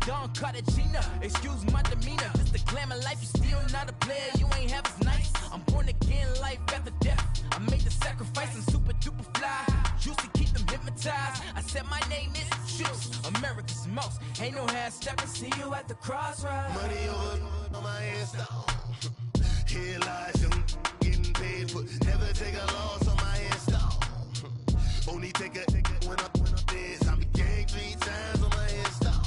Don Cartagena. Excuse my demeanor. This the glamour life. You still not a player. You ain't half as nice. I'm born again, life after death. I made the sacrifice. I'm super duper fly. Used to keep them hypnotized. I said my name is Juice. America's most. Ain't no half stepping. See you at the crossroads. Money over on my hairstyle. Here lies young getting paid for. Never take a loss on my hairstyle. Only take a when I'm dead. I'm gang 3 times on my hairstyle.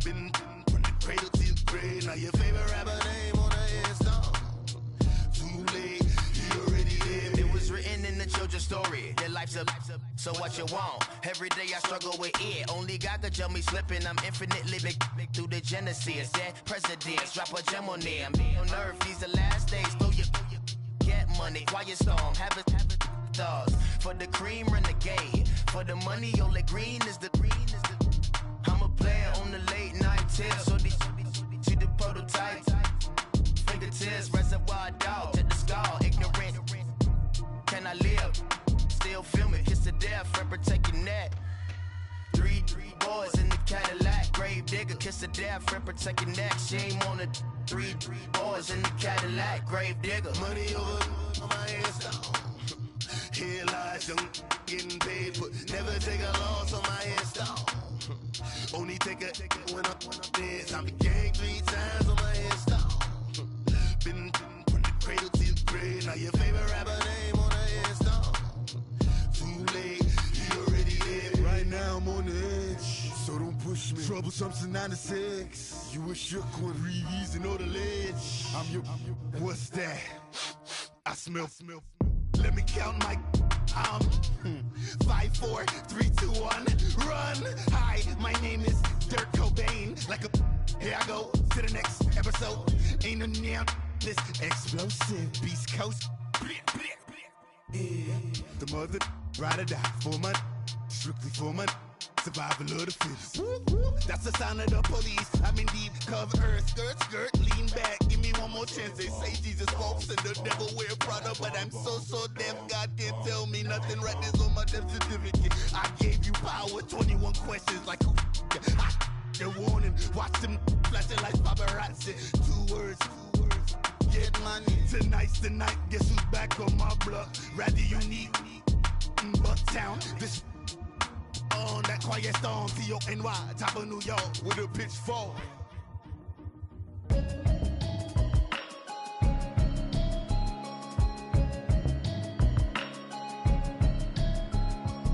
Been from the cradle to the grave. Now your favorite rapper name on the hairstyle. Too late, you already lived. It was written in the children's story. Their life's a so what you want? Every day I struggle with it. Only God could tell me slipping. I'm infinitely big through the genesis. Dead presidents, drop a gem on them. On earth, these the last days. Throw your get money, quiet storm. Have it thoughts. For the cream, renegade. For the money, only green is the. I'm a player on the late night tip. So the prototype. Fingertips, reservoir dog. To the skull, ignorant. Can I live? Still film it, kiss to death, friend protect your neck. Three boys in the Cadillac, grave digger, kiss to death, friend protect your neck. Shame on the three boys in the Cadillac, grave digger. Money over on my hairstyle. Here lies young getting paid for. Never take a loss on my hairstyle. Only take a when I'm dead. I'm gang 3 times on my hairstyle. Been from the cradle to the grave. Now your favorite rapper name on the hairstyle. Too late, you already lived. Right now I'm on the edge, so don't push me. Troublesome to 96. You were shook when Reeves and all the ledge. I'm your. What's that? I smell. Let me count my. 5, 4, 3, 2, 1. Run. Hi, my name is Dirk Cobain. Like a. Here I go to the next episode. Ain't no damn this explosive Beast Coast. Yeah. The mother ride or die for my strictly for my survival of the fittest. That's the sound of the police. I'm in deep cover earth, skirt, lean back. Give me one more chance. They say Jesus walks and the devil wear Prada, but I'm so deaf. God can't tell me nothing. Right there's on my death certificate. I gave you power. 21 questions like who? The warning. Watch them flashing like paparazzi. 2 words. Get money. Tonight's the night. Guess who's back on my block? Rather unique. Bucktown. This on that quiet storm. T-O-N-Y. Top of New York with a pitchfork.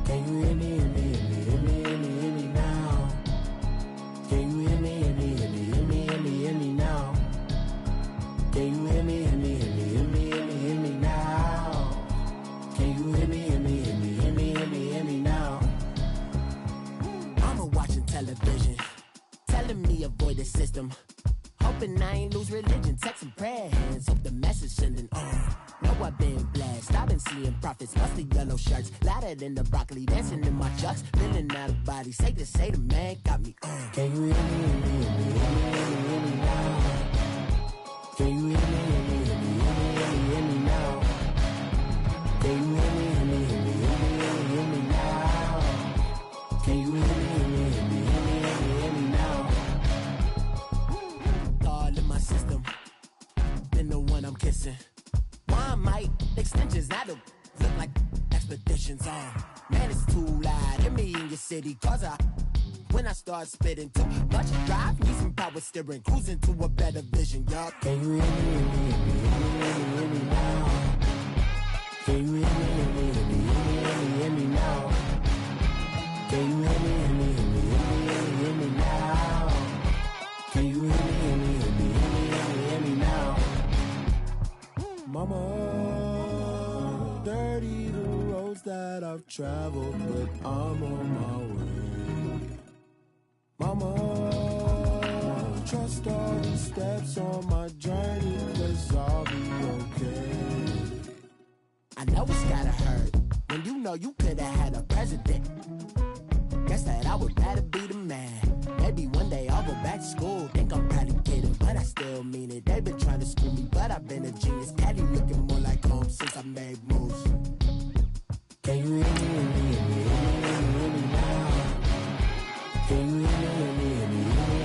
Can you hear me, hear me, hear me, hear me, hear me, hear me now? Can you hear me, hear me, hear me, hear me, hear me, hear me now? Can you hear me, hear me, hear me, hear me, hear me, hear me now? Can you hear me, hear me, hear me, hear me, hear me, hear me now? Mama watching television, telling me avoid the system. Hoping I ain't lose religion, texting prayer hands, hope the message sending on. Know I've been blessed, I've been seeing prophets, musty yellow shirts, louder than the broccoli, dancing in my chucks, feeling out of body, say the man got me on. Can you hear me, hear me, hear me, hear me, hear me, hear me now? Can you hear me, hear me, hear me, hear me, hear me, hear me now? Can you hear me, hear me, hear me, hear me, hear me, hear me now? Can you hear me, hear me, hear me, hear me, hear me, hear me now? All in my system, then the one I'm kissing. One might extensions that'll look like expeditions on. Man, it's too loud. Hear me in your city, cause when I start spitting too much drive, need some power steering, cruising to a better vision, y'all. Can you hear me, hear me, hear me, hear me, hear me now? Can you hear me, hear me, hear me, hear me, hear me now? Can you hear me, hear me, hear me, hear me, hear me now? Can you hear me, hear me, hear me, hear me, hear me now? Mama, dirty the roads that I've traveled, but I'm on my way. Mama, trust all the steps on my journey, 'cause I'll be okay. I know it's gotta hurt when you know you could've had a president. Guess that I would rather be the man. Maybe one day I'll go back to school. Think I'm probably kidding, but I still mean it. They've been trying to screw me, but I've been a genius. Caddy looking more like home since I made moves. Can you hear me, hear me, hear me, hear me, hear me now? Can you hear me, hear me, hear me, hear me,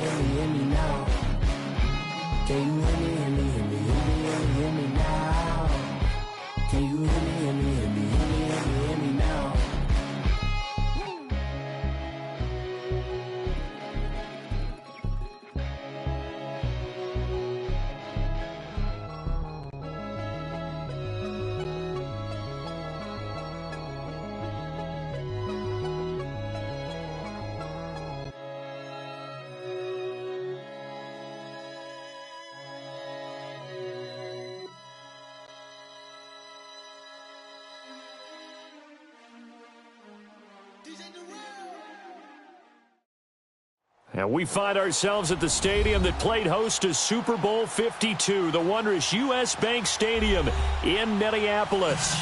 And we find ourselves at the stadium that played host to Super Bowl 52, the wondrous U.S. Bank Stadium in Minneapolis.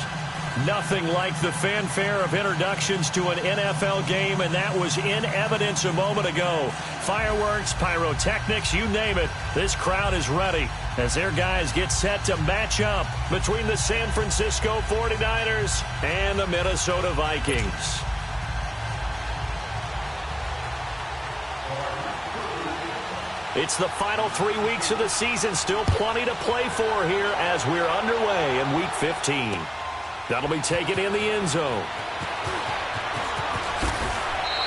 Nothing like the fanfare of introductions to an NFL game, and that was in evidence a moment ago. Fireworks, pyrotechnics, you name it. This crowd is ready as their guys get set to match up between the San Francisco 49ers and the Minnesota Vikings. It's the final 3 weeks of the season. Still plenty to play for here as we're underway in Week 15. That'll be taken in the end zone.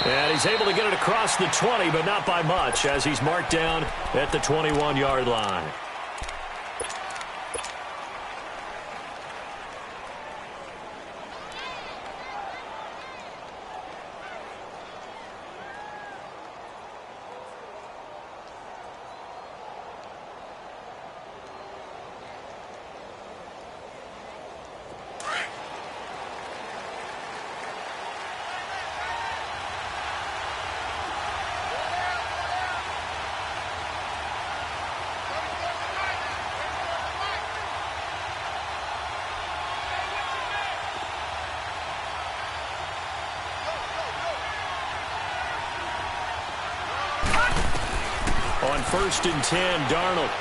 And he's able to get it across the 20, but not by much, as he's marked down at the 21-yard line. On 1st and 10, Darnold.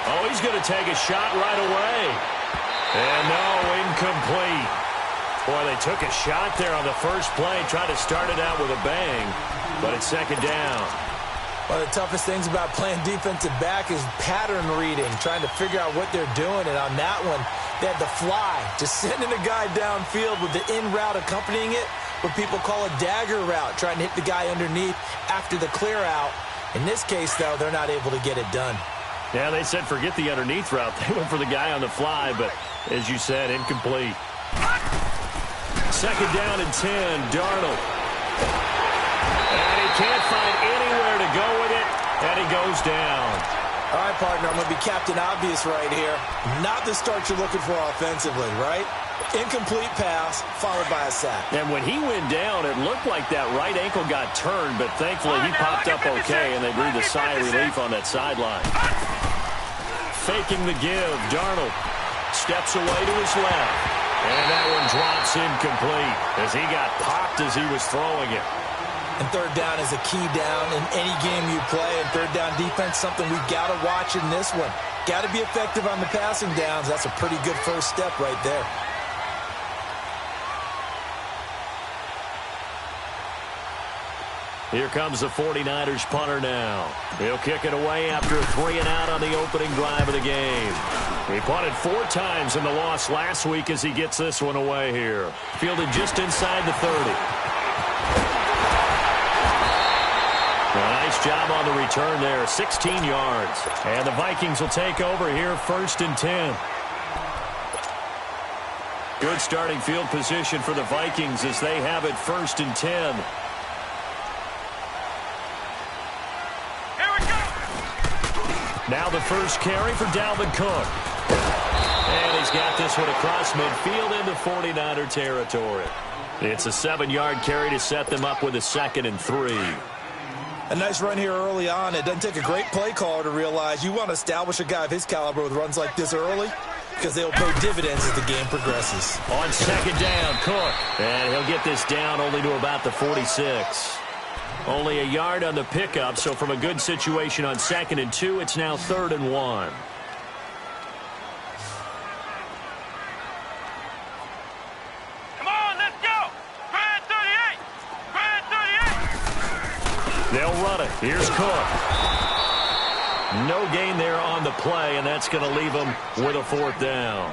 Oh, he's going to take a shot right away. And no, incomplete. Boy, they took a shot there on the first play, tried to start it out with a bang, but it's second down. One of the toughest things about playing defensive back is pattern reading, trying to figure out what they're doing. And on that one, they had the fly, just sending a guy downfield with the in route accompanying it, what people call a dagger route, trying to hit the guy underneath after the clear out. In this case, though, they're not able to get it done. Yeah, they said forget the underneath route. They went for the guy on the fly, but as you said, incomplete. Second down and 10, Darnold. And he can't find anywhere to go with it, and he goes down. All right, partner, I'm going to be Captain Obvious right here. Not the start you're looking for offensively, right? Incomplete pass, followed by a sack. And when he went down, it looked like that right ankle got turned, but thankfully he popped up okay, and they breathed a sigh of relief on that sideline. Faking the give, Darnold steps away to his left. And that one drops incomplete as he got popped as he was throwing it. And third down is a key down in any game you play. And third down defense, something we've got to watch in this one. Got to be effective on the passing downs. That's a pretty good first step right there. Here comes the 49ers punter now. He'll kick it away after a 3-and-out on the opening drive of the game. He punted 4 times in the loss last week as he gets this one away here. Fielded just inside the 30. A nice job on the return there, 16 yards. And the Vikings will take over here, 1st and 10. Good starting field position for the Vikings as they have it 1st and 10. Now the first carry for Dalvin Cook. And he's got this one across midfield into 49er territory. It's a 7-yard carry to set them up with a 2nd and 3. A nice run here early on. It doesn't take a great play caller to realize you want to establish a guy of his caliber with runs like this early because they'll pay dividends as the game progresses. On 2nd down, Cook. And he'll get this down only to about the 46. Only a yard on the pickup, so from a good situation on 2nd and 2, it's now 3rd and 1. Come on, let's go! Grand 38! Grand 38! They'll run it. Here's Cook. No gain there on the play, and that's going to leave them with a 4th down.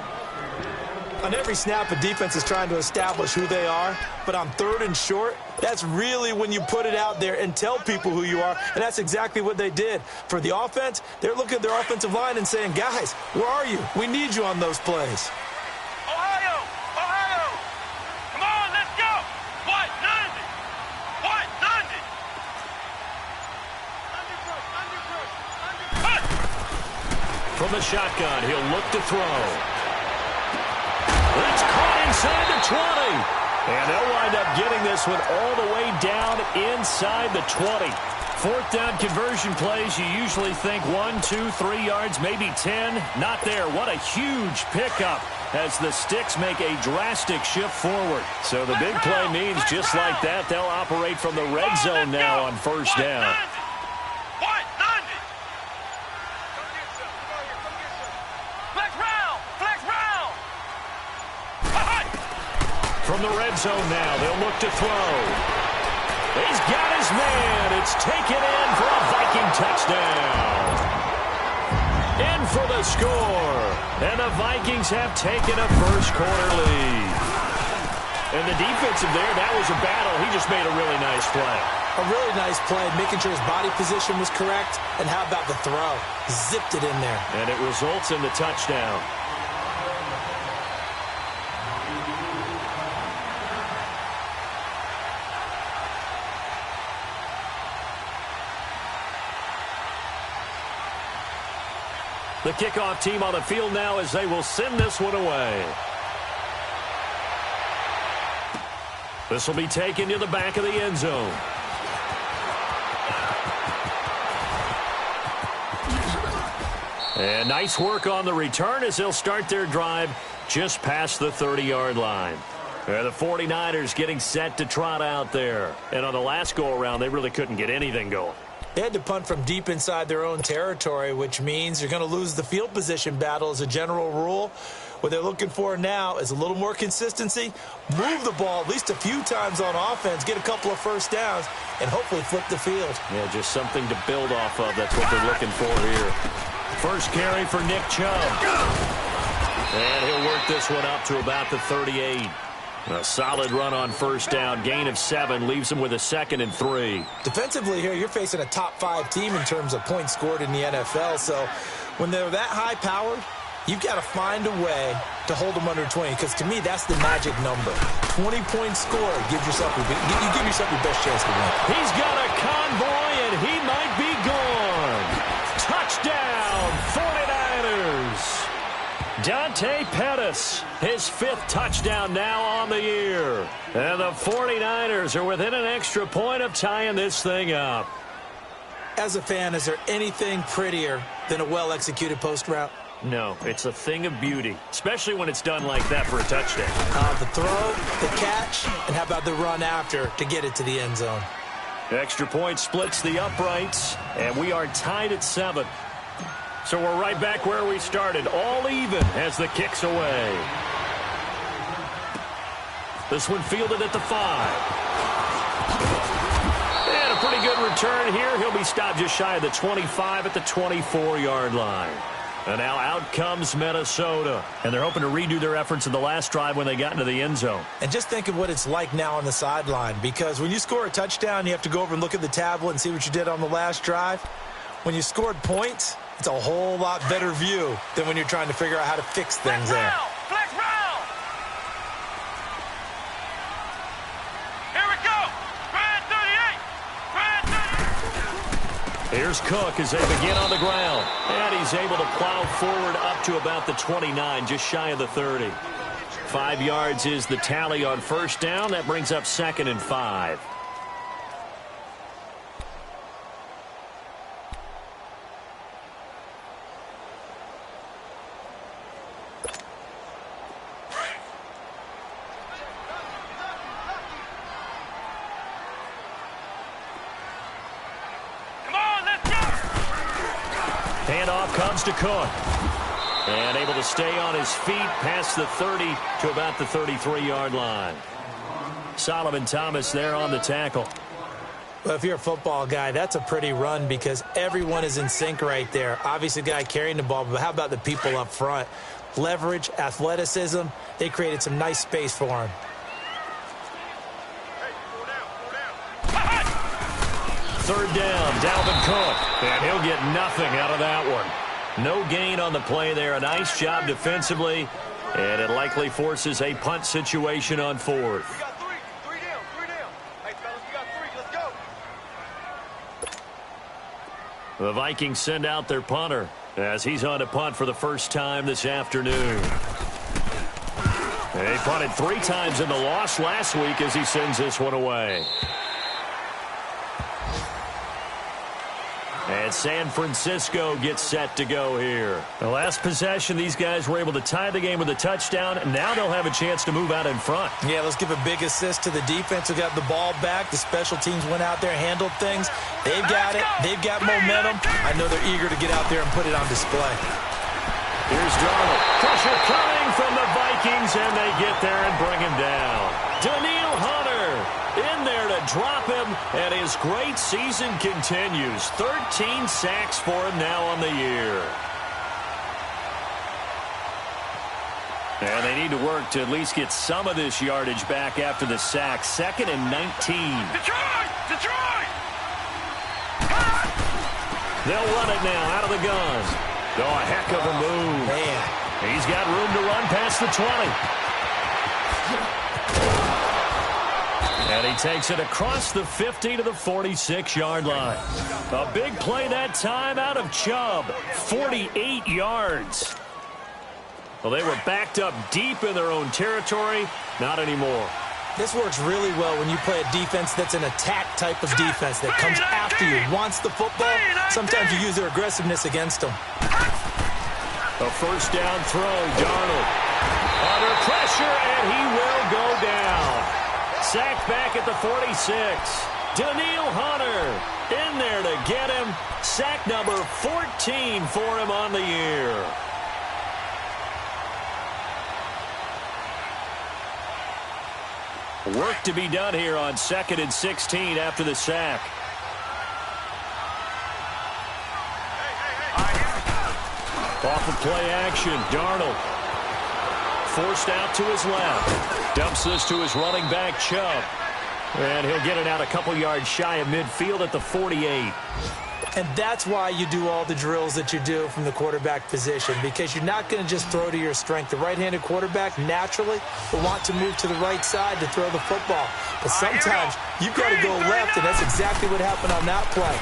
On every snap, a defense is trying to establish who they are, but on 3rd and short, that's really when you put it out there and tell people who you are, and that's exactly what they did. For the offense, they're looking at their offensive line and saying, guys, where are you? We need you on those plays. Ohio! Ohio! Come on, let's go! What? None! What? None! From the shotgun, he'll look to throw. It's caught inside the 20. And they'll wind up getting this one all the way down inside the 20. fourth down conversion plays, you usually think 1, 2, 3 yards, maybe 10. Not there. What a huge pickup as the Sticks make a drastic shift forward. So the big play means just like that, they'll operate from the red zone now on first down. From the red zone now, they'll look to throw. He's got his man. It's taken in for a Viking touchdown. In for the score. And the Vikings have taken a first-quarter lead. And the defensive there, that was a battle. He just made a really nice play. A really nice play, making sure his body position was correct. And how about the throw? Zipped it in there. And it results in the touchdown. The kickoff team on the field now as they will send this one away. This will be taken to the back of the end zone. And nice work on the return as they'll start their drive just past the 30-yard line. The 49ers getting set to trot out there. And on the last go-around, they really couldn't get anything going. They had to punt from deep inside their own territory, which means you're going to lose the field position battle as a general rule. What they're looking for now is a little more consistency, move the ball at least a few times on offense, get a couple of first downs, and hopefully flip the field. Yeah, just something to build off of. That's what they're looking for here. First carry for Nick Chubb. And he'll work this one up to about the 38. A solid run on first down. Gain of 7 leaves them with a 2nd and 3. Defensively here, you're facing a top-5 team in terms of points scored in the NFL. So when they're that high-powered, you've got to find a way to hold them under 20. Because to me, that's the magic number. 20 points scored. Give yourself your best chance to win. He's got a convoy, and he might be gone. Touchdown, 49ers. Dante Pettis, his 5th touchdown now on the year. And the 49ers are within an extra point of tying this thing up. As a fan, is there anything prettier than a well-executed post route? No, it's a thing of beauty, especially when it's done like that for a touchdown. The throw, the catch, and how about the run after to get it to the end zone? Extra point splits the uprights, and we are tied at 7. So we're right back where we started, all even as the kick's away. This one fielded at the 5. And a pretty good return here. He'll be stopped just shy of the 25 at the 24-yard line. And now out comes Minnesota. And they're hoping to redo their efforts in the last drive when they got into the end zone. And just think of what it's like now on the sideline. Because when you score a touchdown, you have to go over and look at the tablet and see what you did on the last drive. When you scored points, it's a whole lot better view than when you're trying to figure out how to fix things there. Flex round. Here we go. Brad 38. Brad 38. Here's Cook as they begin on the ground. And he's able to plow forward up to about the 29, just shy of the 30. 5 yards is the tally on first down. That brings up 2nd and 5. Handoff comes to Cook. And able to stay on his feet past the 30 to about the 33-yard line. Solomon Thomas there on the tackle. Well, if you're a football guy, that's a pretty run because everyone is in sync right there. Obviously, the guy carrying the ball, but how about the people up front? Leverage, athleticism, they created some nice space for him. Third down, Dalvin Cook. And he'll get nothing out of that one. No gain on the play there. A nice job defensively. And it likely forces a punt situation on 4th. We got 3. 3 down. 3 down. Hey, fellas, we got 3. Let's go. The Vikings send out their punter as he's on to punt for the first time this afternoon. They punted 3 times in the loss last week as he sends this one away. And San Francisco gets set to go here. The last possession, these guys were able to tie the game with a touchdown, and now they'll have a chance to move out in front. Yeah, let's give a big assist to the defense who got the ball back. The special teams went out there, handled things. They've got it. They've got momentum. I know they're eager to get out there and put it on display. Here's Darnold. Pressure coming from the Vikings, and they get there and bring him down. Daniil Hunter in there to drop him, and his great season continues. 13 sacks for him now on the year. And they need to work to at least get some of this yardage back after the sack. 2nd and 19. Detroit! Detroit! They'll run it now out of the gun. Oh, a heck of a move. Man. He's got room to run past the 20. And he takes it across the 50 to the 46-yard line. A big play that time out of Chubb. 48 yards. Well, they were backed up deep in their own territory. Not anymore. This works really well when you play a defense that's an attack type of defense that comes after you, wants the football. Sometimes you use their aggressiveness against them. A first down throw, Darnold. Under pressure, and he will go down. Sacked back at the 46. Daniil Hunter in there to get him. Sack number 14 for him on the year. Work to be done here on 2nd and 16 after the sack. Off of play action, Darnold. Forced out to his left. Dumps this to his running back, Chubb. And he'll get it out a couple yards shy of midfield at the 48. And that's why you do all the drills that you do from the quarterback position, because you're not going to just throw to your strength. The right-handed quarterback naturally will want to move to the right side to throw the football. But sometimes you've got to go left, and that's exactly what happened on that play.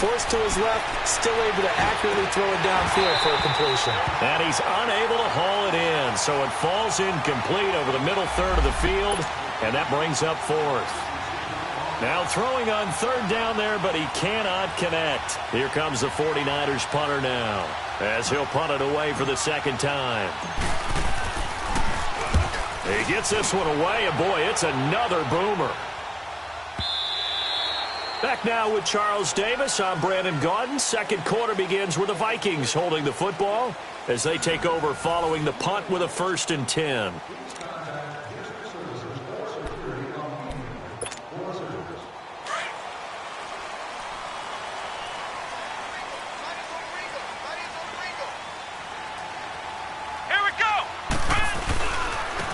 Forced to his left, still able to accurately throw it downfield for a completion. And he's unable to haul it in, so it falls incomplete over the middle third of the field, and that brings up 4th. Now throwing on 3rd down there, but he cannot connect. Here comes the 49ers punter now, as he'll punt it away for the 2nd time. He gets this one away, and boy, it's another boomer. Back now with Charles Davis. I'm Brandon Gaudin. 2nd quarter begins with the Vikings holding the football as they take over following the punt with a 1st and 10.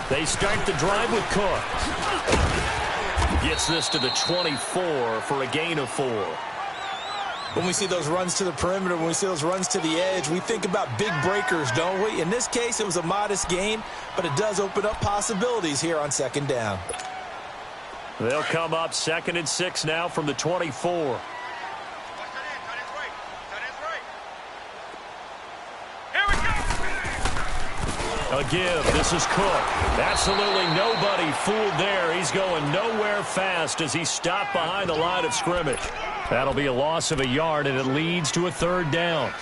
They start the drive with Cook. Gets this to the 24 for a gain of 4. When we see those runs to the perimeter, when we see those runs to the edge, we think about big breakers, don't we? In this case, it was a modest gain, but it does open up possibilities here on 2nd down. They'll come up 2nd and 6 now from the 24. A give. This is Cook. Absolutely nobody fooled there. He's going nowhere fast as he's stopped behind the line of scrimmage. That'll be a loss of a yard, and it leads to a 3rd down.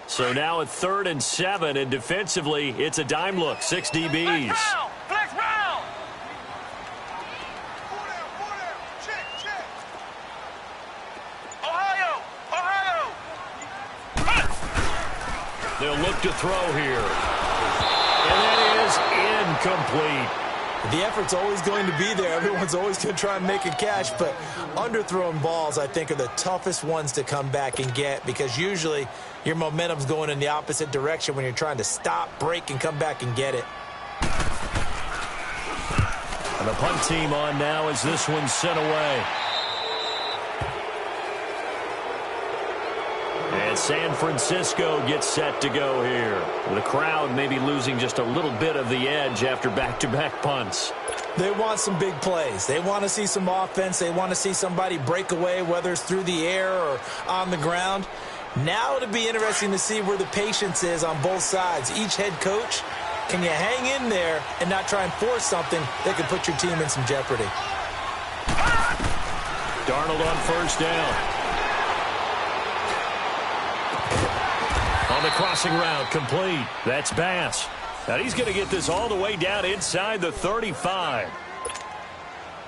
So now at 3rd and 7, and defensively, it's a dime look. 6 DBs. Flex round! They'll look to throw here. And that is incomplete. The effort's always going to be there. Everyone's always going to try and make a catch, but underthrown balls, I think, are the toughest ones to come back and get, because usually your momentum's going in the opposite direction when you're trying to stop, break, and come back and get it. And the punt team on now as this one's sent away. And San Francisco gets set to go here. The crowd maybe losing just a little bit of the edge after back-to-back punts. They want some big plays. They want to see some offense. They want to see somebody break away, whether it's through the air or on the ground. Now it'll be interesting to see where the patience is on both sides. Each head coach Can you hang in there and not try and force something that could put your team in some jeopardy? Darnold on first down. On the crossing route, complete. That's Bass. Now he's going to get this all the way down inside the 35.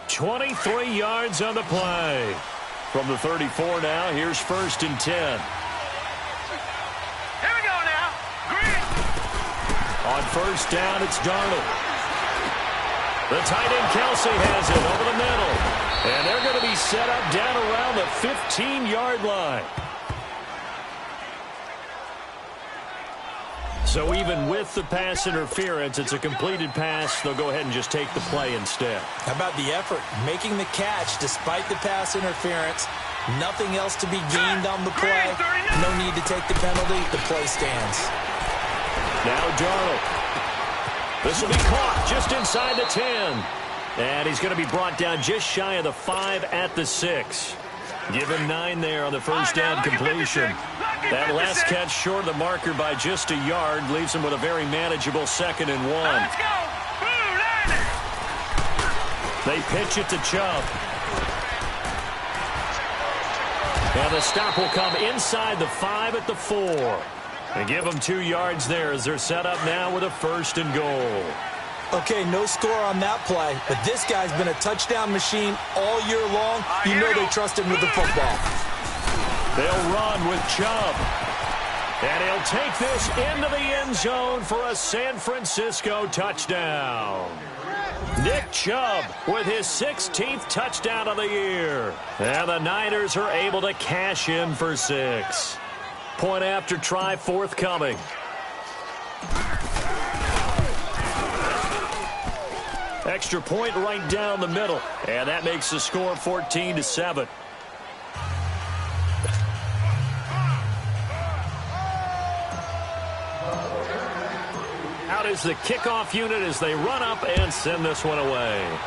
23 yards on the play. From the 34 now, here's 1st and 10. Here we go now. Green. On first down, it's Darnold. The tight end Kelsey has it over the middle. And they're going to be set up down around the 15-yard line. So even with the pass interference, it's a completed pass. They'll go ahead and just take the play instead. How about the effort? Making the catch despite the pass interference. Nothing else to be gained on the play. No need to take the penalty. The play stands. Now Darnold. This will be caught just inside the 10. And he's going to be brought down just shy of the 5 at the 6. Give him 9 there on the first down completion. That last catch short of the marker by just a yard leaves him with a very manageable 2nd and 1. Let's go. They pitch it to Chubb. And the stop will come inside the 5 at the 4. They give them 2 yards there as they're set up now with a 1st and goal. Okay, no score on that play, but this guy's been a touchdown machine all year long. You know they trust him with the football. They'll run with Chubb. And he'll take this into the end zone for a San Francisco touchdown. Nick Chubb with his 16th touchdown of the year. And the Niners are able to cash in for 6. Point after try forthcoming. Extra point right down the middle. And that makes the score 14-7. Out is the kickoff unit as they run up and send this one away.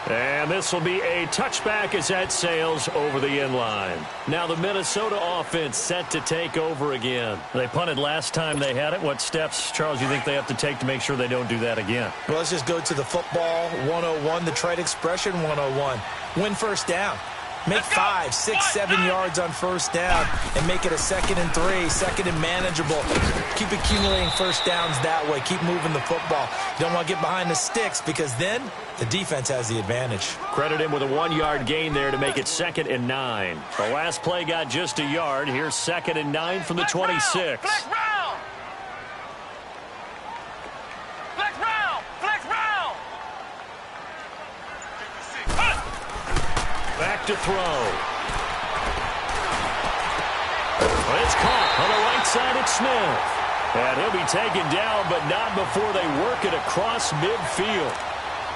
And this will be a touchback as that sails over the end line. Now the Minnesota offense set to take over again. They punted last time they had it. What steps, Charles, do you think they have to take to make sure they don't do that again? Well, let's just go to the football 101, the trade expression 101. Win first down. Make 5, 6, 7 yards on first down and make it a 2nd and 3, 2nd and manageable. Keep accumulating first downs that way. Keep moving the football. You don't want to get behind the sticks because then the defense has the advantage. Credit him with a 1-yard gain there to make it 2nd and 9. The last play got just a yard. Here's 2nd and 9 from the 26. Flex round. Flex round. Flex round. Back to throw. It's caught on the right side at Smith. And he'll be taken down, but not before they work it across midfield.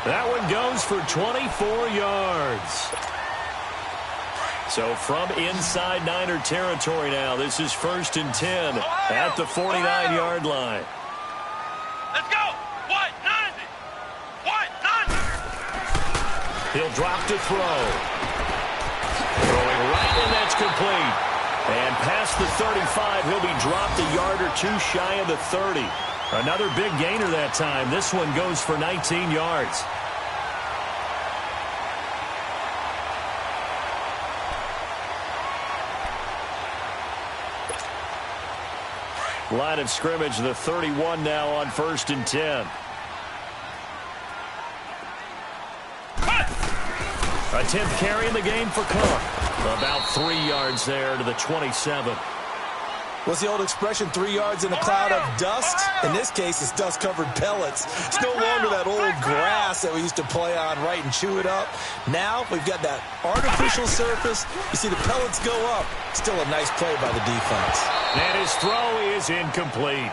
That one goes for 24 yards. So from inside Niner territory now, this is 1st and 10 at the 49-yard line. Let's go. What? 90. What? 90. He'll drop to throw. Throwing right, and that's complete. And past the 35, he'll be dropped a yard or 2 shy of the 30. Another big gainer that time. This one goes for 19 yards. Line of scrimmage, the 31 now on 1st and 10. A 10th carry in the game for Cook. About 3 yards there to the 27. What's the old expression, 3 yards in a cloud of dust? In this case, it's dust-covered pellets. It's no longer that old grass that we used to play on, right, and chew it up. Now we've got that artificial surface. You see the pellets go up. Still a nice play by the defense. And his throw is incomplete.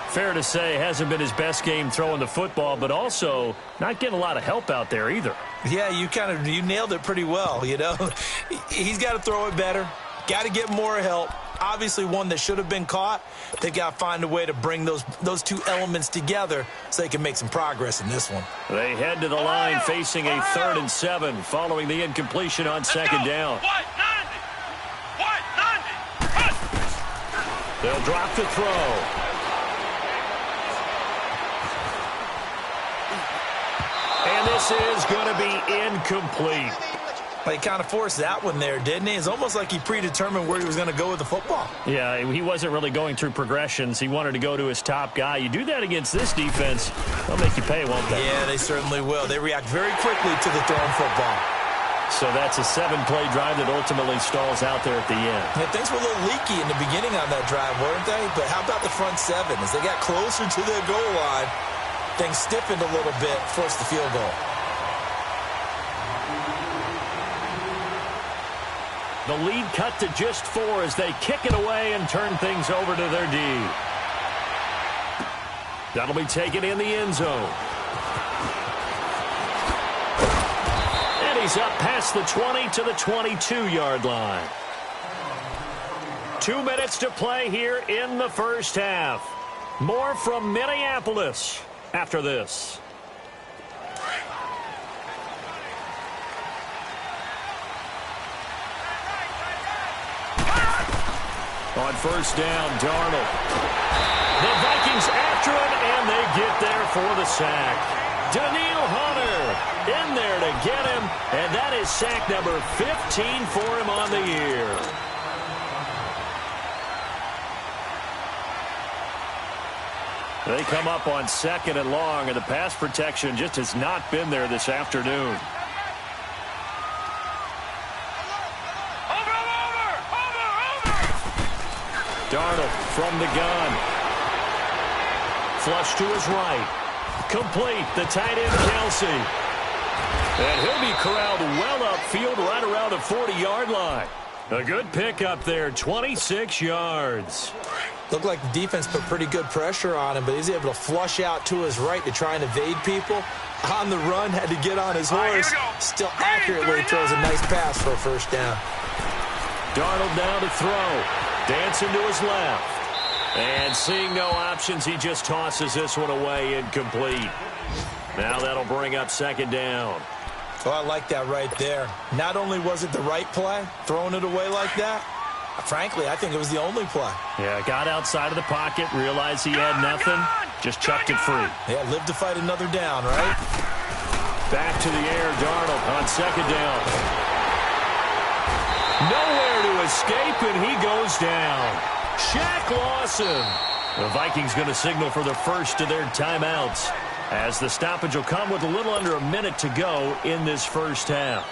Fair to say, hasn't been his best game throwing the football, but also not getting a lot of help out there either. Yeah, you nailed it pretty well, you know. He's got to throw it better. Got to get more help. Obviously one that should have been caught. They've got to find a way to bring those two elements together so they can make some progress in this one. They head to the line facing a 3rd and 7 following the incompletion on 2nd down. They'll drop to throw. And this is going to be incomplete. He kind of forced that one there, didn't he? It's almost like he predetermined where he was going to go with the football. Yeah, he wasn't really going through progressions. He wanted to go to his top guy. You do that against this defense, they'll make you pay, won't they? Yeah, they certainly will. They react very quickly to the thrown football. So that's a 7-play drive that ultimately stalls out there at the end. Yeah, things were a little leaky in the beginning on that drive, weren't they? But how about the front seven? As they got closer to their goal line, things stiffened a little bit, forced the field goal. The lead cut to just 4 as they kick it away and turn things over to their D. That'll be taken in the end zone. And he's up past the 20 to the 22-yard line. 2 minutes to play here in the first half. More from Minneapolis after this. On first down, Darnold. The Vikings after him, and they get there for the sack. Daniil Hunter in there to get him, and that is sack number 15 for him on the year. They come up on 2nd and long, and the pass protection just has not been there this afternoon. Darnold from the gun. Flush to his right. Complete. The tight end, Kelsey. And he'll be corralled well upfield right around the 40-yard line. A good pickup there, 26 yards. Looked like the defense put pretty good pressure on him, but he's able to flush out to his right to try and evade people. On the run, had to get on his horse. Still accurately throws a nice pass for a first down. Darnold down to throw. Dancing to his left. And seeing no options, he just tosses this one away incomplete. Now that'll bring up 2nd down. Oh, I like that right there. Not only was it the right play, throwing it away like that, frankly, I think it was the only play. Yeah, got outside of the pocket, realized he had nothing, just chucked it free. Yeah, live to fight another down, right? Back to the air, Darnold on 2nd down. Nowhere to escape, and he goes down. Shaq Lawson. The Vikings going to signal for the first of their timeouts, as the stoppage will come with a little under a minute to go in this first half.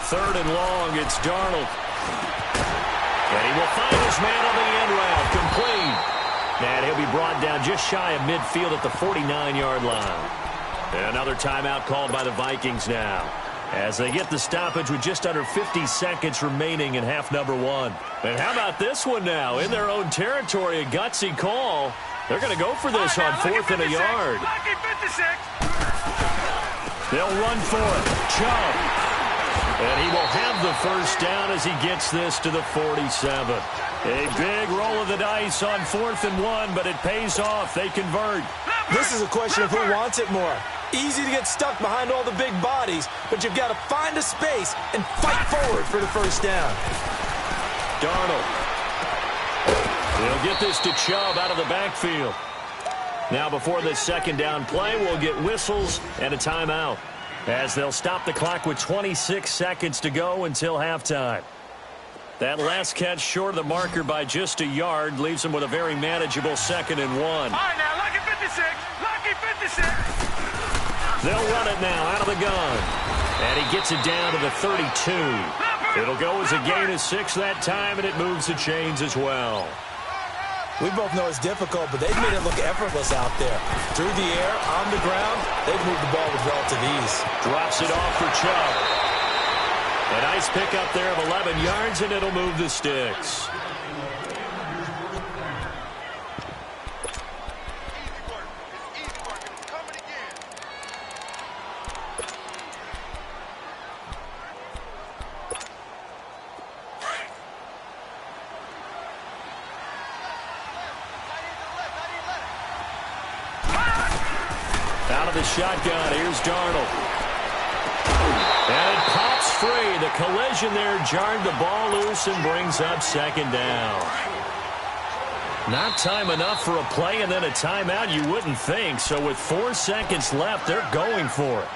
Third and long, it's Darnold. And he will find his man on the end route, complete. And he'll be brought down just shy of midfield at the 49-yard line. Another timeout called by the Vikings now, as they get the stoppage with just under 50 seconds remaining in half number 1. And how about this one now? In their own territory, a gutsy call. They're going to go for this on 4th and a yard. They'll run for it. Chubb. And he will have the first down as he gets this to the 47. A big roll of the dice on 4th and 1, but it pays off. They convert. This is a question of who wants it more. Easy to get stuck behind all the big bodies, but you've got to find a space and fight forward for the first down. Darnold. He'll get this to Chubb out of the backfield. Now before this 2nd down play, we'll get whistles and a timeout, as they'll stop the clock with 26 seconds to go until halftime. That last catch short of the marker by just a yard leaves them with a very manageable 2nd and 1. All right, now, lucky 56. Lucky 56. They'll run it now out of the gun. And he gets it down to the 32. It'll go as a gain of 6 that time, and it moves the chains as well. We both know it's difficult, but they've made it look effortless out there. Through the air, on the ground, they've moved the ball with relative ease. Drops it off for Chubb. A nice pickup there of 11 yards, and it'll move the sticks. shotgun. Here's Darnold. And it pops free. The collision there jarred the ball loose and brings up second down. Not time enough for a play and then a timeout, you wouldn't think. So with 4 seconds left, they're going for it.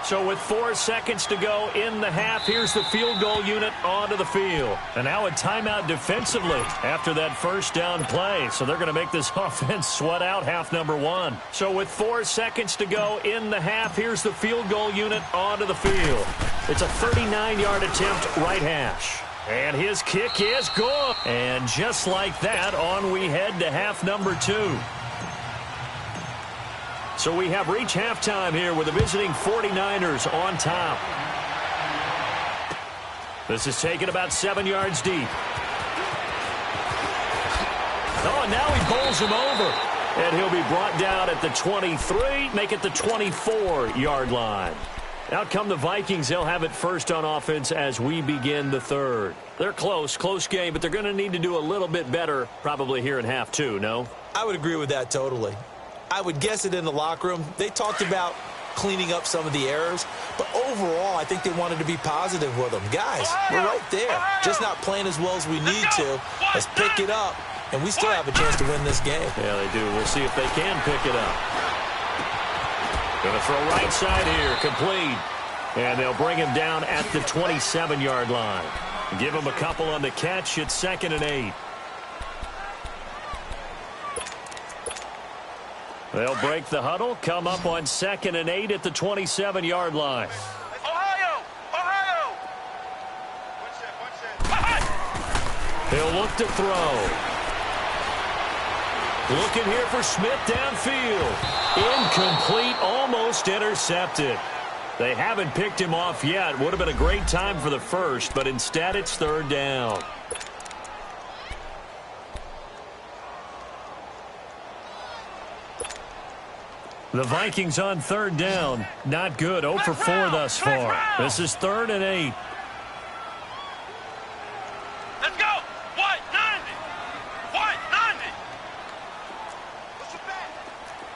So with 4 seconds to go in the half, here's the field goal unit onto the field. And now a timeout defensively after that first down play. So they're going to make this offense sweat out half number 1. So with 4 seconds to go in the half, here's the field goal unit onto the field. It's a 39-yard attempt right hash. And his kick is good. And just like that, on we head to half number 2. So we have reached halftime here with the visiting 49ers on top. This is taken about 7 yards deep. Oh, and now he bowls him over. And he'll be brought down at the 23, make it the 24-yard line. Out come the Vikings. They'll have it first on offense as we begin the third. They're close game, but they're going to need to do a little bit better probably here in half 2, no? I would agree with that totally. I would guess it in the locker room. They talked about cleaning up some of the errors, but overall, I think they wanted to be positive with them. Guys, we're right there. Just not playing as well as we need to. Let's pick it up, and we still have a chance to win this game. Yeah, they do. We'll see if they can pick it up. Going to throw right side here, complete. And they'll bring him down at the 27-yard line. Give him a couple on the catch. It's 2nd and 8. They'll break the huddle, come up on 2nd and 8 at the 27-yard line. Ohio! He'll look to throw. Looking here for Smith downfield. Incomplete, almost intercepted. They haven't picked him off yet. Would have been a great time for the first, but instead it's 3rd down. The Vikings on 3rd down. Not good. 0 for 4 thus far. This is 3rd and 8. Let's go! White 90! White 90! Push it back!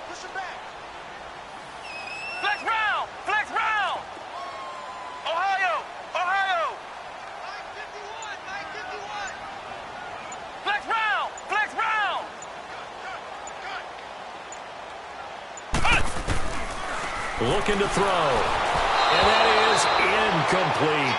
Push it back! Flex round! Flex round! Ohio! Ohio! 951! Flex round! Flex round! Looking to throw. And that is incomplete.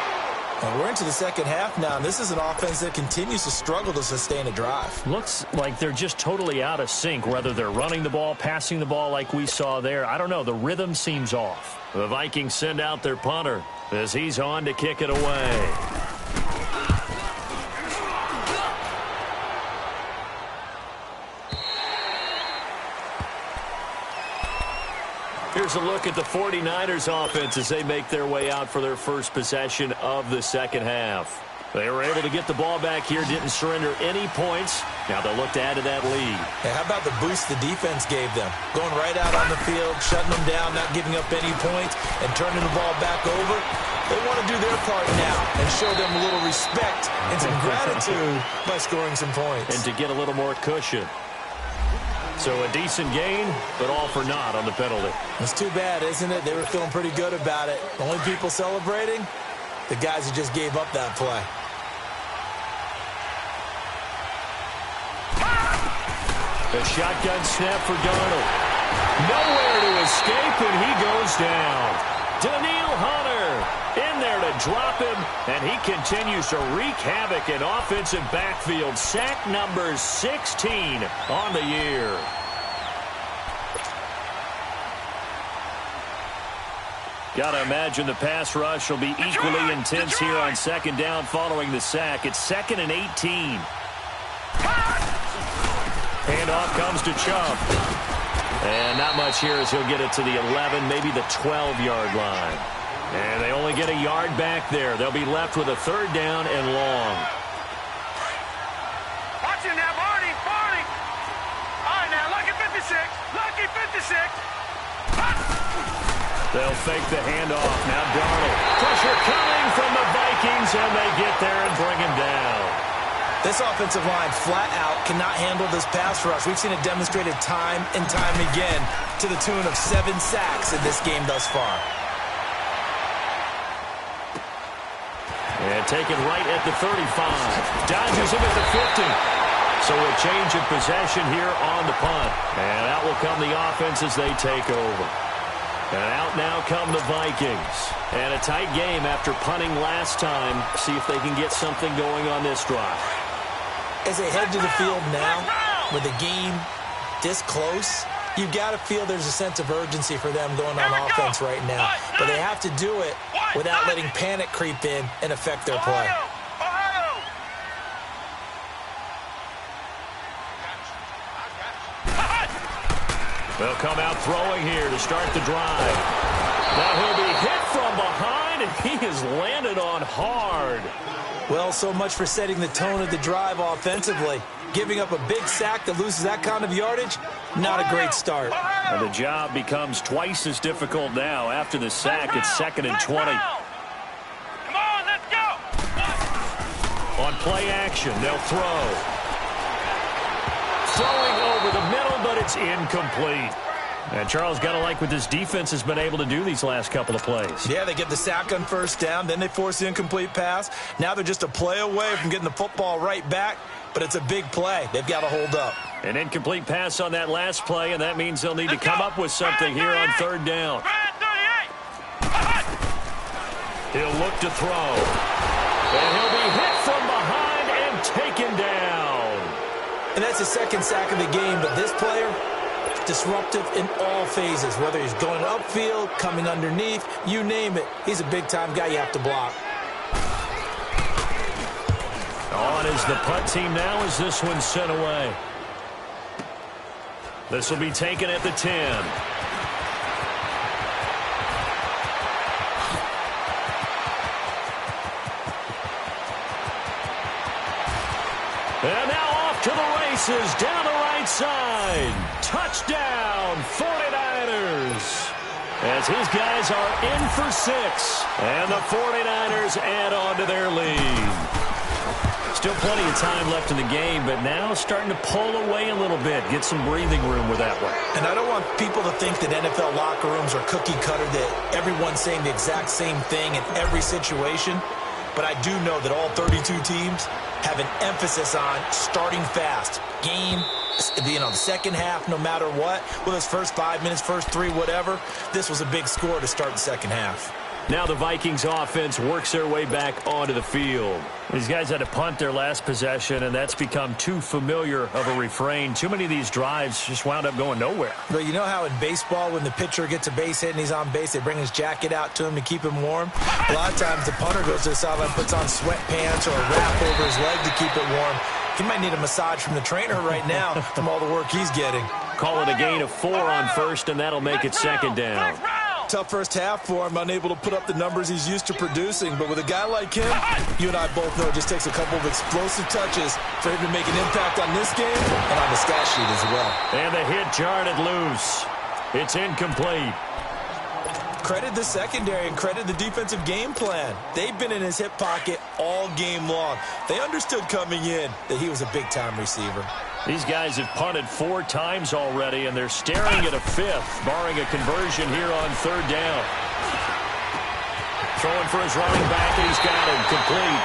And we're into the second half now, and this is an offense that continues to struggle to sustain a drive. Looks like they're just totally out of sync, whether they're running the ball, passing the ball like we saw there. I don't know. The rhythm seems off. The Vikings send out their punter as he's on to kick it away. Here's a look at the 49ers offense as they make their way out for their first possession of the second half. They were able to get the ball back here, didn't surrender any points. Now they'll look to add to that lead. Hey, how about the boost the defense gave them? Going right out on the field, shutting them down, not giving up any points, and turning the ball back over. They want to do their part now and show them a little respect and some gratitude by scoring some points. And to get a little more cushion. So a decent gain, but all for naught on the penalty. It's too bad, isn't it? They were feeling pretty good about it. The only people celebrating, the guys who just gave up that play. The shotgun snap for Darnold. Nowhere to escape, and he goes down. Daniil Hunter in there to drop him, and he continues to wreak havoc in offensive backfield. Sack number 16 on the year. Got to imagine the pass rush will be equally intense here on 2nd down following the sack. It's 2nd and 18. Handoff comes to Chubb. And not much here as he'll get it to the 11, maybe the 12-yard line. And they only get a yard back there. They'll be left with a 3rd down and long. Watch him now, Barney! All right, now, lucky 56! Lucky 56! They'll fake the handoff. Now Darnold. Pressure coming from the Vikings, and they get there and bring him down. This offensive line flat out cannot handle this pass rush. We've seen it demonstrated time and time again to the tune of 7 sacks in this game thus far. And taken right at the 35. Dodges him at the 50. So a change of possession here on the punt. And out will come the offense as they take over. And out now come the Vikings. And a tight game after punting last time. See if they can get something going on this drive. As they head to the field now, with the game this close, you've got to feel there's a sense of urgency for them going on offense right now. But they have to do it without letting panic creep in and affect their play. They'll come out throwing here to start the drive. Now he'll be hit from behind, and he is landed on hard. Well, so much for setting the tone of the drive offensively. Giving up a big sack that loses that kind of yardage, not a great start. And the job becomes twice as difficult now. After the sack, it's 2nd and 20. Come on, let's go. On play action, they'll throw. Throwing over the middle, but it's incomplete. And Charles, got to like what this defense has been able to do these last couple of plays. Yeah, they get the sack on first down, then they force the incomplete pass. Now they're just a play away from getting the football right back, but it's a big play. They've got to hold up. An incomplete pass on that last play, and that means they'll need to come up with something here on 3rd down. He'll look to throw. And he'll be hit from behind and taken down. And that's the 2nd sack of the game, but this player, disruptive in all phases, whether he's going upfield, coming underneath, you name it. He's a big-time guy you have to block. On is the punt team now as this one's sent away. This will be taken at the 10. And now off to the races, down the right side. Touchdown, 49ers. As his guys are in for 6. And the 49ers add on to their lead. Still plenty of time left in the game, but now starting to pull away a little bit. Get some breathing room with that one. And I don't want people to think that NFL locker rooms are cookie cutter, that everyone's saying the exact same thing in every situation. But I do know that all 32 teams have an emphasis on starting fast. Game, the second half, no matter what. Whether it's first 5 minutes, first 3, whatever. This was a big score to start the second half. Now the Vikings offense works their way back onto the field. These guys had to punt their last possession, and that's become too familiar of a refrain. Too many of these drives just wound up going nowhere. But you know how in baseball, when the pitcher gets a base hit and he's on base, they bring his jacket out to him to keep him warm? A lot of times the punter goes to the sideline, puts on sweatpants or a wrap over his leg to keep it warm. He might need a massage from the trainer right now from all the work he's getting. Call it a gain of 4 on first, and that'll make it 2nd down. Tough first half for him, unable to put up the numbers he's used to producing. But with a guy like him, you and I both know it just takes a couple of explosive touches for him to make an impact on this game and on the stat sheet as well. And the hit jarred it loose. It's incomplete. Credit the secondary and credit the defensive game plan. They've been in his hip pocket all game long. They understood coming in that he was a big-time receiver. These guys have punted 4 times already, and they're staring at a 5th, barring a conversion here on 3rd down. Throwing for his running back, and he's got him complete.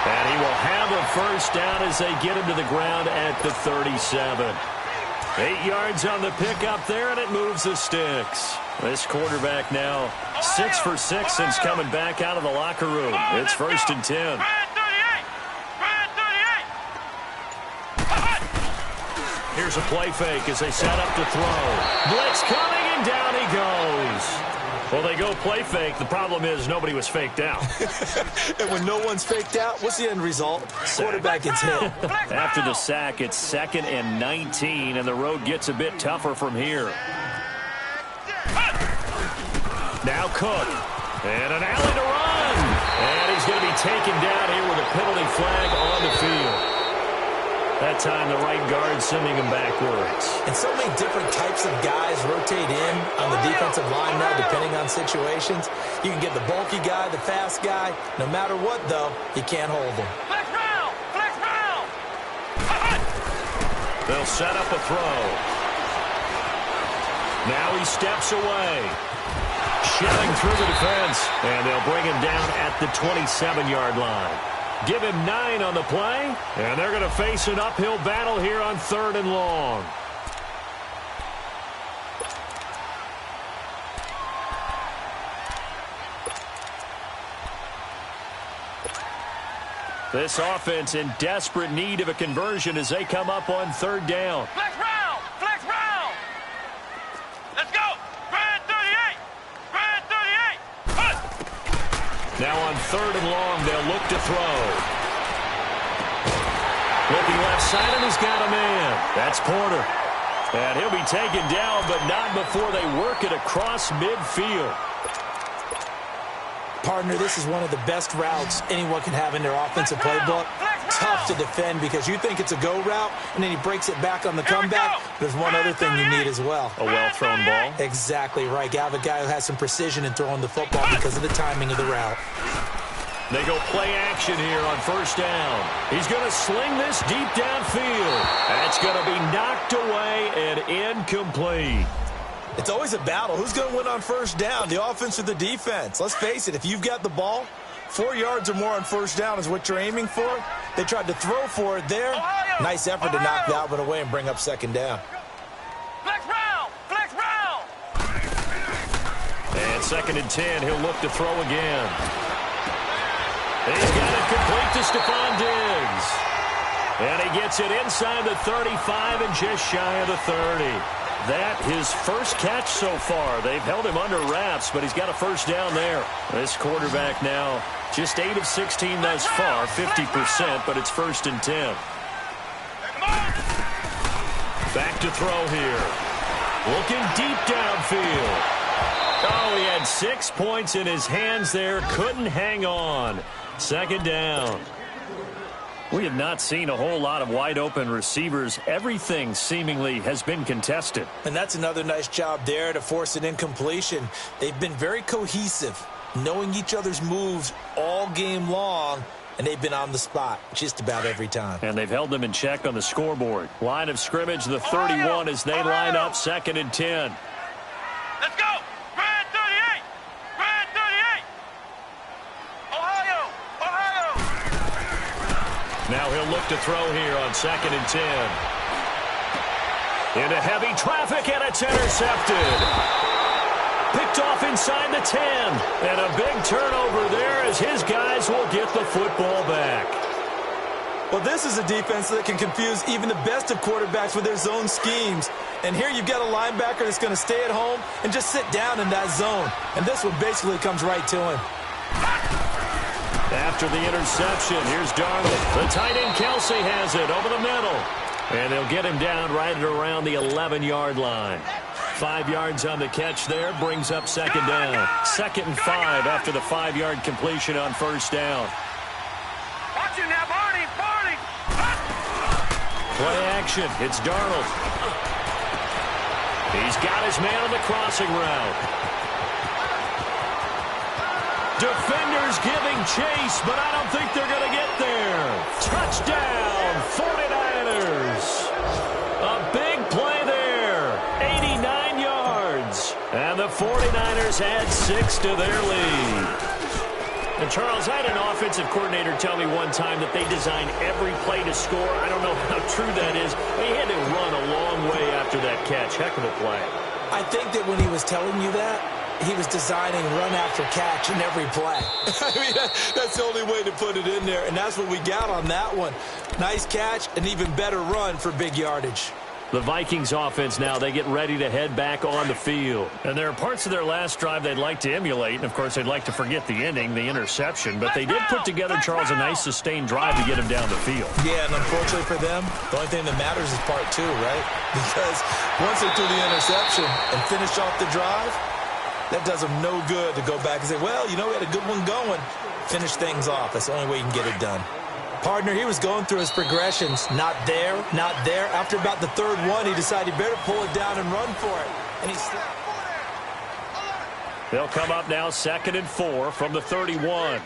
And he will have a first down as they get him to the ground at the 37. 8 yards on the pickup there, and it moves the sticks. This quarterback now 6 for 6 since coming back out of the locker room. It's 1st and 10. Here's a play fake as they set up to throw. Blitz coming, and down he goes. Well, they go play fake. The problem is nobody was faked out. And when no one's faked out, what's the end result? Quarterback gets hit. After the sack, it's 2nd and 19, and the road gets a bit tougher from here. Now Cook. And an alley to run. And he's going to be taken down here with a penalty flag on the field. That time, the right guard sending him backwards. And so many different types of guys rotate in on the defensive line now, depending on situations. You can get the bulky guy, the fast guy. No matter what, though, you can't hold them. Flex round! Flex round! They'll set up a throw. Now he steps away. Shelling through the defense. And they'll bring him down at the 27-yard line. Give him 9 on the play. And they're going to face an uphill battle here on 3rd and long. This offense in desperate need of a conversion as they come up on 3rd down. Flex round! Flex round! Let's go! Brand 38! Brand 38! Push! Now on 3rd and long, they'll look to throw. Looking left side, and he's got a man. That's Porter. And he'll be taken down, but not before they work it across midfield. Partner, this is one of the best routes anyone can have in their offensive playbook. Tough to defend because you think it's a go route, and then he breaks it back on the comeback. There's one other thing you need as well. A well-thrown ball. Exactly right. You have a guy who has some precision in throwing the football because of the timing of the route. They go play action here on 1st down. He's going to sling this deep downfield. That's going to be knocked away and incomplete. It's always a battle. Who's going to win on 1st down, the offense or the defense? Let's face it, if you've got the ball, 4 yards or more on 1st down is what you're aiming for. They tried to throw for it there. Nice effort to knock that one away and bring up 2nd down. Flex round! Flex round! And 2nd and 10, he'll look to throw again. He's got it complete to Stephon Diggs. And he gets it inside the 35 and just shy of the 30. That his first catch so far. They've held him under wraps, but he's got a 1st down there. This quarterback now just 8 of 16 thus far, 50%, but it's 1st and 10. Back to throw here. Looking deep downfield. Oh, he had 6 points in his hands there. Couldn't hang on. 2nd down. We have not seen a whole lot of wide-open receivers. Everything seemingly has been contested. And that's another nice job there to force an incompletion. They've been very cohesive, knowing each other's moves all game long, and they've been on the spot just about every time. And they've held them in check on the scoreboard. Line of scrimmage, the 31 as they line up 2nd and 10. Let's go! Brand 38! Brand 38! Ohio! Ohio! Now he'll look to throw here on 2nd and 10. Into heavy traffic, and it's intercepted. Picked off inside the 10. And a big turnover there as his guys will get the football back. Well, this is a defense that can confuse even the best of quarterbacks with their zone schemes. And here you've got a linebacker that's going to stay at home and just sit down in that zone. And this one basically comes right to him. After the interception, here's Darnold. The tight end Kelsey has it over the middle. And they'll get him down right at around the 11-yard line. 5 yards on the catch there, brings up 2nd down. 2nd and 5 after the 5-yard completion on 1st down. Watch it now, Barney! Barney! Play action. It's Darnold. He's got his man on the crossing route. Defenders giving chase, but I don't think they're going to get there. Touchdown, 49ers. A big play there, 89 yards. And the 49ers add 6 to their lead. And Charles, I had an offensive coordinator tell me one time that they design every play to score. I don't know how true that is. He had to run a long way after that catch. Heck of a play. I think that when he was telling you that, he was designing run after catch in every play. I mean, that's the only way to put it in there, and that's what we got on that one. Nice catch, an even better run for big yardage. The Vikings offense now, they get ready to head back on the field. And there are parts of their last drive they'd like to emulate. And, of course, they'd like to forget the ending, the interception. But they did put together, Charles, a nice sustained drive to get him down the field. Yeah, and unfortunately for them, the only thing that matters is part 2, right? Because once they threw the interception and finished off the drive, that does them no good to go back and say, well, you know, we had a good one going. Finish things off. That's the only way you can get it done. Partner, he was going through his progressions. Not there, not there. After about the 3rd one, he decided he better pull it down and run for it. And he slapped. They'll come up now 2nd and 4 from the 31.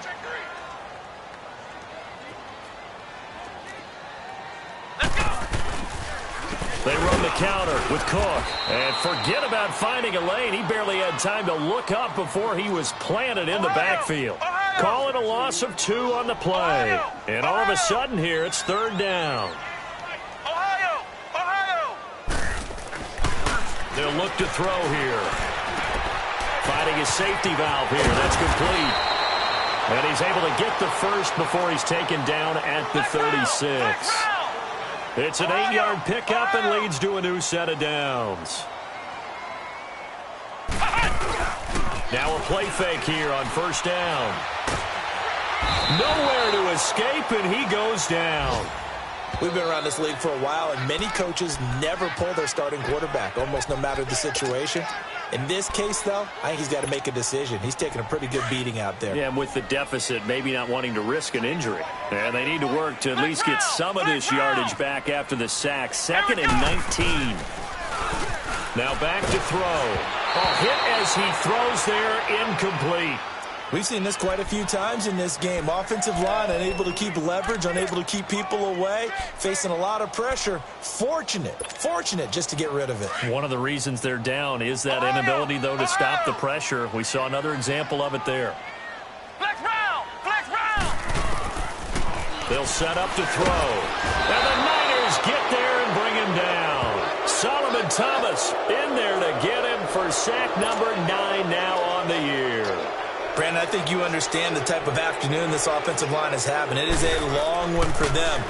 counter with Cook. And forget about finding a lane. He barely had time to look up before he was planted in the backfield. Call it a loss of 2 on the play. And all of a sudden here, it's 3rd down. They'll look to throw here. Finding his safety valve here. That's complete. And he's able to get the first before he's taken down at the 36. It's an 8-yard pickup and leads to a new set of downs. Now a play fake here on 1st down. Nowhere to escape, and he goes down. We've been around this league for a while, and many coaches never pull their starting quarterback, almost no matter the situation. In this case, though, I think he's got to make a decision. He's taking a pretty good beating out there. Yeah, and with the deficit, maybe not wanting to risk an injury. And they need to work to at least get some of this yardage back after the sack. 2nd and 19. Now back to throw. Hit as he throws there, incomplete. We've seen this quite a few times in this game. Offensive line unable to keep leverage, unable to keep people away, facing a lot of pressure. Fortunate just to get rid of it. One of the reasons they're down is that inability, though, to stop the pressure. We saw another example of it there. Flex round! Flex round! They'll set up to throw. And the Niners get there and bring him down. Solomon Thomas in there to get him for sack number 9 now on the year. Brandon, I think you understand the type of afternoon this offensive line is having. It is a long one for them.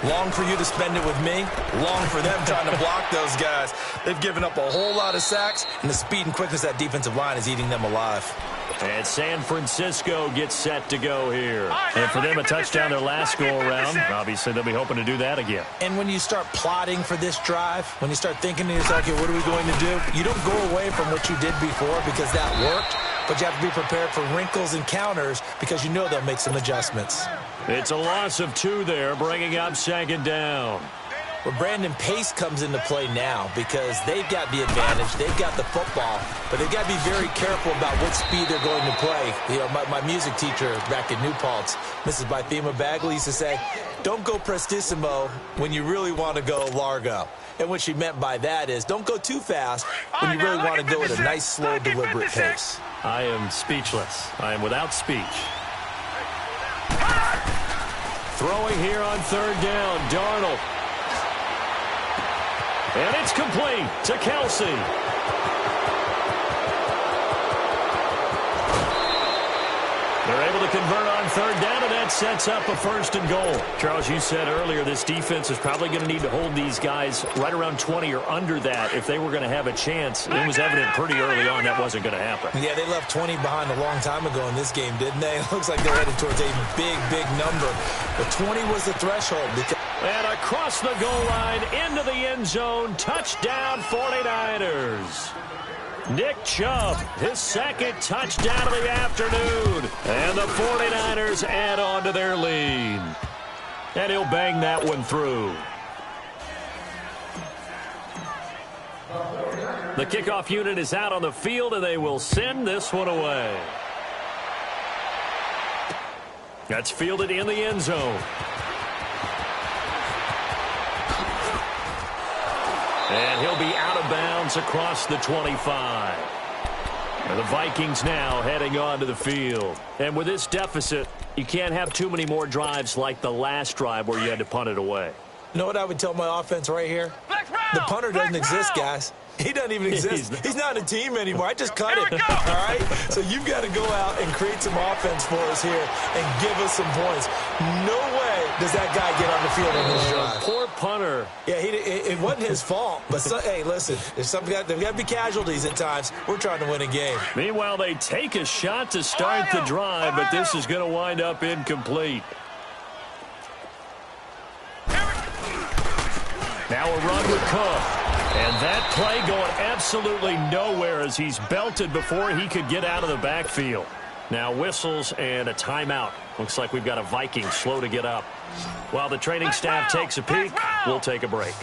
Long for you to spend it with me. Long for them trying to block those guys. They've given up a whole lot of sacks, and the speed and quickness of that defensive line is eating them alive. And San Francisco gets set to go here. And for them, a touchdown their last go-around. Obviously, they'll be hoping to do that again. And when you start plotting for this drive, when you start thinking to yourself, okay, what are we going to do? You don't go away from what you did before because that worked, but you have to be prepared for wrinkles and counters because you know they'll make some adjustments. It's a loss of 2 there, bringing up 2nd down. Well, Brandon, pace comes into play now because they've got the advantage. They've got the football, but they've got to be very careful about what speed they're going to play. You know, my music teacher back in New Paltz, Mrs. Bythema Bagley, used to say, don't go prestissimo when you really want to go largo. And what she meant by that is don't go too fast when you really want to go at a nice, slow, deliberate pace. I am speechless. I am without speech. Throwing here on 3rd down, Darnold. And it's complete to Kelsey. They're able to convert on 3rd down, and that sets up a 1st and goal. Charles, you said earlier this defense is probably going to need to hold these guys right around 20 or under that if they were going to have a chance. It was evident pretty early on that wasn't going to happen. Yeah, they left 20 behind a long time ago in this game, didn't they? It looks like they're headed towards a big number. But 20 was the threshold. And across the goal line, into the end zone, touchdown 49ers. Nick Chubb, his 2nd touchdown of the afternoon. And the 49ers add on to their lead. And he'll bang that one through. The kickoff unit is out on the field, and they will send this one away. That's fielded in the end zone. And he'll be out of bounds across the 25. And the Vikings now heading onto the field. And with this deficit, you can't have too many more drives like the last drive where you had to punt it away. You know what I would tell my offense right here? The punter doesn't exist, guys. He doesn't even exist. He's not a team anymore. I just cut it. All right? So you've got to go out and create some offense for us here and give us some points. No way does that guy get on the field on this drive. Poor punter. Yeah, it wasn't his fault. But, hey, listen, there's got to be casualties at times. We're trying to win a game. Meanwhile, they take a shot to start the drive, but this is going to wind up incomplete. Now a run with Cook. And that play going absolutely nowhere as he's belted before he could get out of the backfield. Now whistles and a timeout. Looks like we've got a Viking slow to get up. While the training staff takes a peek, we'll take a break.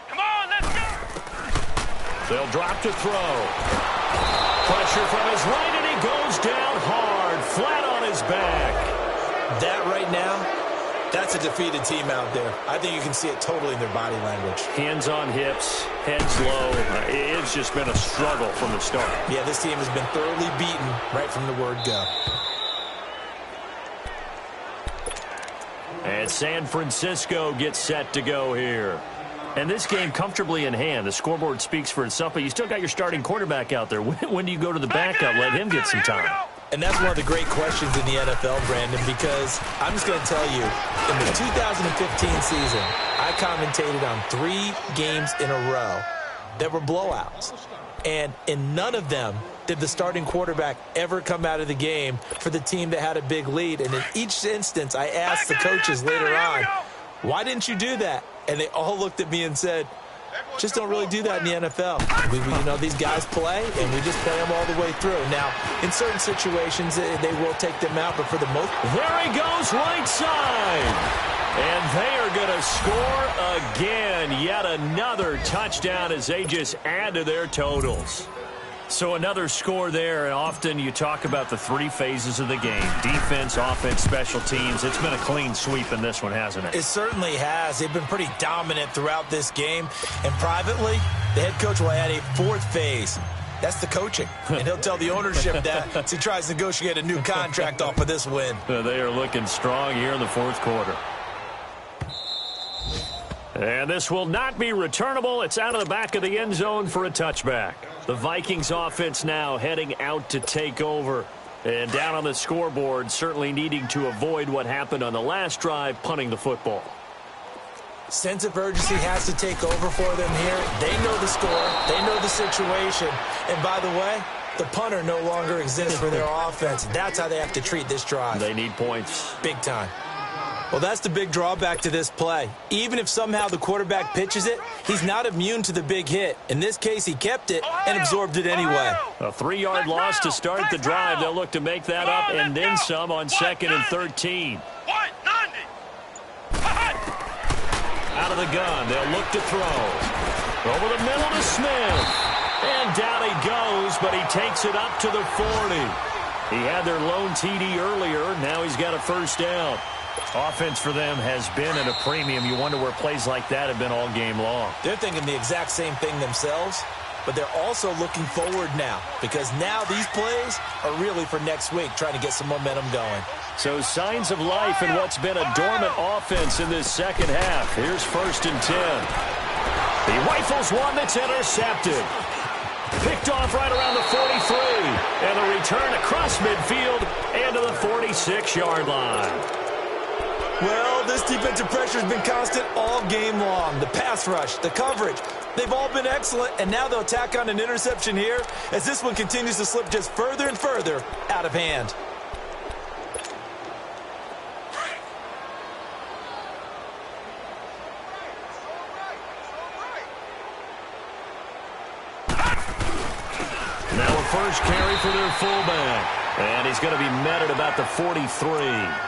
Come on, let's go! They'll drop to throw. Pressure from his right, and he goes down hard, flat on his back. That right now That's a defeated team out there. I think you can see it totally in their body language. Hands on hips, heads low. It's just been a struggle from the start. Yeah, this team has been thoroughly beaten right from the word go. And San Francisco gets set to go here. And this game comfortably in hand. The scoreboard speaks for itself, but you still got your starting quarterback out there. When do you go to the backup? Let him get some time. And that's one of the great questions in the NFL, Brandon, because I'm just going to tell you, in the 2015 season, I commentated on 3 games in a row that were blowouts. And in none of them did the starting quarterback ever come out of the game for the team that had a big lead. And in each instance, I asked the coaches later on, why didn't you do that? And they all looked at me and said, just don't really do that in the NFL. You know, these guys play, and we just play them all the way through. Now, in certain situations, they will take them out, but for the most... There he goes, right side. And they are going to score again. Yet another touchdown as they just add to their totals. So another score there, and often you talk about the 3 phases of the game. Defense, offense, special teams. It's been a clean sweep in this one, hasn't it? It certainly has. They've been pretty dominant throughout this game. And privately, the head coach will add a 4th phase. That's the coaching. And he'll tell the ownership that as he tries to negotiate a new contract off of this win. They are looking strong here in the 4th quarter. And this will not be returnable. It's out of the back of the end zone for a touchback. The Vikings offense now heading out to take over. And down on the scoreboard, certainly needing to avoid what happened on the last drive, punting the football. Sense of urgency has to take over for them here. They know the score. They know the situation. And by the way, the punter no longer exists for their offense. That's how they have to treat this drive. They need points. Big time. Well, that's the big drawback to this play. Even if somehow the quarterback pitches it, he's not immune to the big hit. In this case, he kept it and absorbed it anyway. A 3-yard loss to start the drive. They'll look to make that up and then some on 2nd and 13. Out of the gun, they'll look to throw. Over the middle to Smith. And down he goes, but he takes it up to the 40. He had their lone TD earlier. Now he's got a first down. Offense for them has been at a premium. You wonder where plays like that have been all game long. They're thinking the exact same thing themselves, but they're also looking forward now because now these plays are really for next week, trying to get some momentum going. So signs of life in what's been a dormant offense in this second half. Here's 1st and 10. He rifles one that's intercepted. Picked off right around the 43. And the return across midfield and to the 46-yard line. Well, this defensive pressure has been constant all game long. The pass rush, the coverage, they've all been excellent, and now they'll tack on an interception here as this one continues to slip just further and further out of hand. Now a first carry for their fullback, and he's going to be met at about the 43.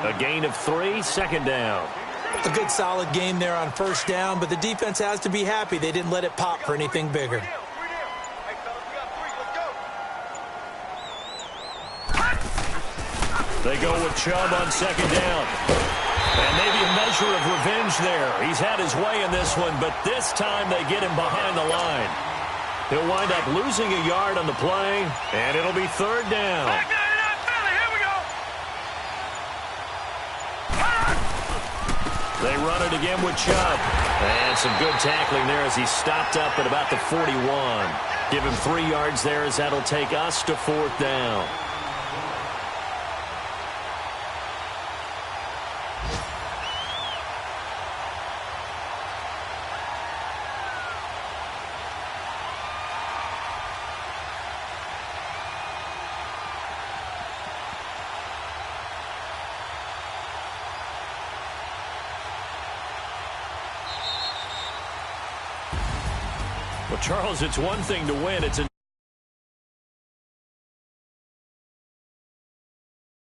A gain of 3, 2nd down. A good solid game there on 1st down, but the defense has to be happy they didn't let it pop for anything bigger. They go with Chubb on 2nd down. And maybe a measure of revenge there. He's had his way in this one, but this time they get him behind the line. He'll wind up losing a yard on the play, and it'll be 3rd down. They run it again with Chubb. And some good tackling there as he stopped up at about the 41. Give him 3 yards there as that'll take us to 4th down. Well, Charles, it's one thing to win. It's